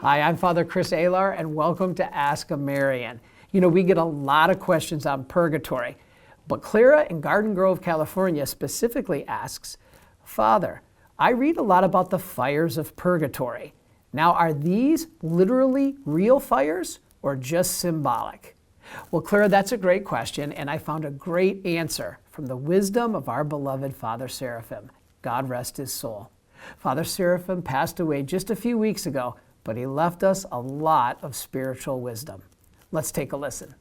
Hi, I'm Father Chris Alar, and welcome to Ask a Marian. You know, we get a lot of questions on purgatory, but Clara in Garden Grove, California specifically asks, Father, I read a lot about the fires of purgatory. Now, are these literally real fires or just symbolic? Well, Clara, that's a great question, and I found a great answer from the wisdom of our beloved Father Seraphim. God rest his soul. Father Seraphim passed away just a few weeks ago, but he left us a lot of spiritual wisdom. Let's take a listen.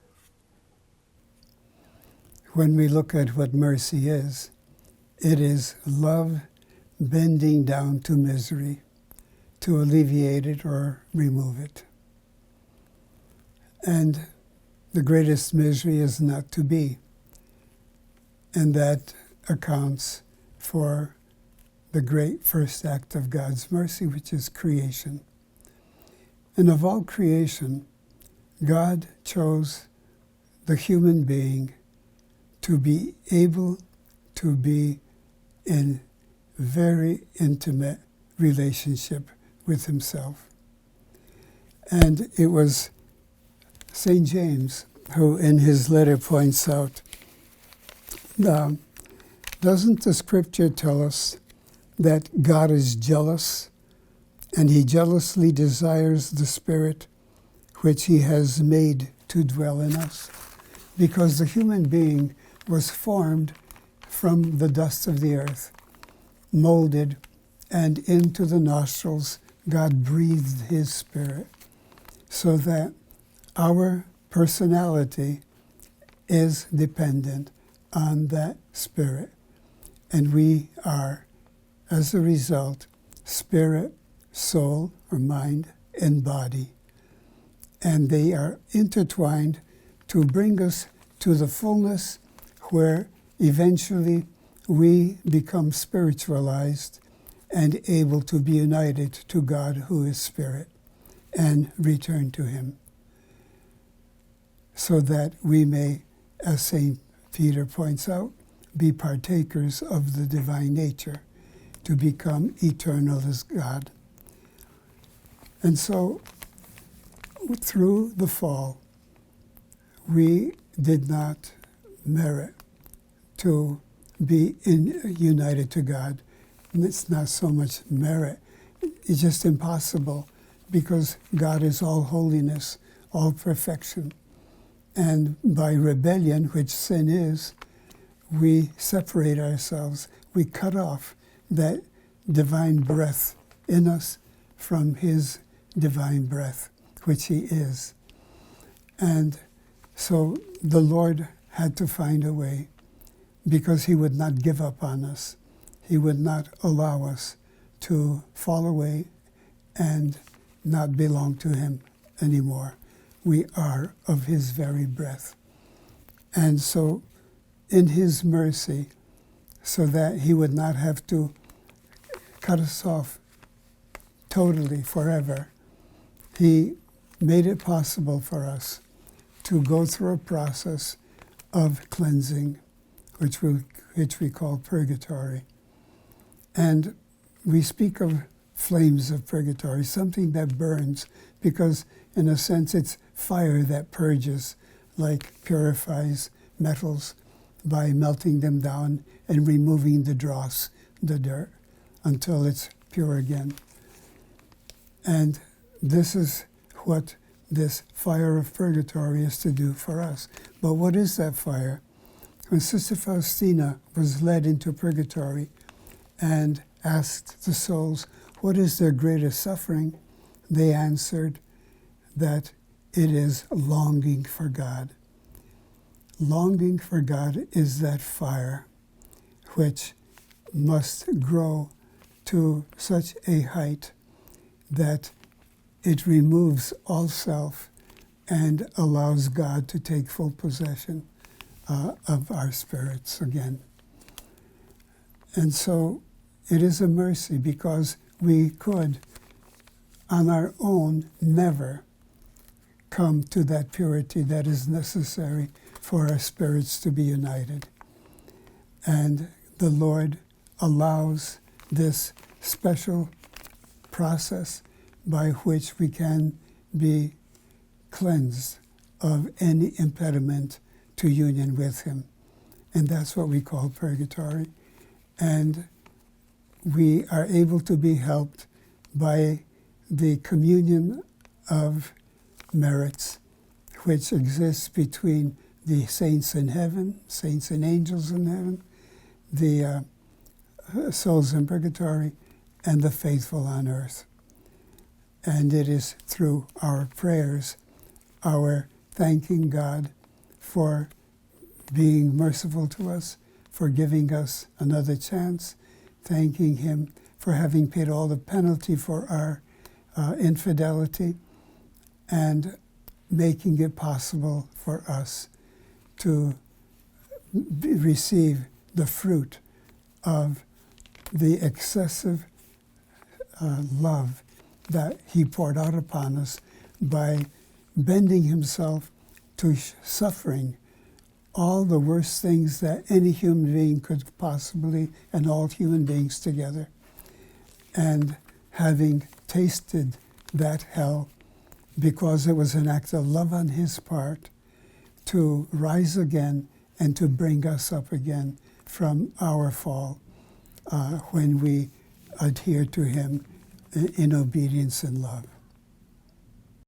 When we look at what mercy is, it is love bending down to misery to alleviate it or remove it. And the greatest misery is not to be. And that accounts for the great first act of God's mercy, which is creation. And of all creation, God chose the human being to be able to be in very intimate relationship with himself. And it was St. James who in his letter points out, doesn't the scripture tell us that God is jealous and he jealously desires the spirit which he has made to dwell in us? Because the human being was formed from the dust of the earth, molded, and into the nostrils God breathed his spirit, so that our personality is dependent on that spirit. And we are, as a result, spirit, soul, or mind, and body. And they are intertwined to bring us to the fullness where eventually we become spiritualized and able to be united to God who is spirit and return to him, so that we may, as St. Peter points out, be partakers of the divine nature, to become eternal as God. And so, through the fall, we did not merit to be united to God. And it's not so much merit, it's just impossible, because God is all holiness, all perfection. And by rebellion, which sin is, we separate ourselves. We cut off that divine breath in us from his divine breath, which he is. And so the Lord had to find a way, because he would not give up on us. He would not allow us to fall away and not belong to him anymore. We are of his very breath. And so in his mercy, so that he would not have to cut us off totally forever, he made it possible for us to go through a process of cleansing, which we call purgatory. And we speak of flames of purgatory, something that burns, because in a sense it's fire that purges, like purifies metals by melting them down and removing the dross, the dirt, until it's pure again. And this is what this fire of purgatory is to do for us. But what is that fire? When Sister Faustina was led into purgatory and asked the souls, what is their greatest suffering? They answered that it is longing for God. Longing for God is that fire which must grow to such a height that it removes all self and allows God to take full possession of our spirits again. And so it is a mercy, because we could, on our own, never come to that purity that is necessary for our spirits to be united. And the Lord allows this special process by which we can be cleansed of any impediment to union with him. And that's what we call purgatory. And we are able to be helped by the communion of merits which exists between the saints in heaven, saints and angels in heaven, the souls in purgatory, and the faithful on earth. And it is through our prayers, our thanking God for being merciful to us, for giving us another chance, thanking him for having paid all the penalty for our infidelity, and making it possible for us to receive the fruit of the excessive love that he poured out upon us by bending himself to suffering all the worst things that any human being could possibly, and all human beings together. And having tasted that hell, because it was an act of love on his part, to rise again and to bring us up again from our fall when we adhere to him in obedience and love.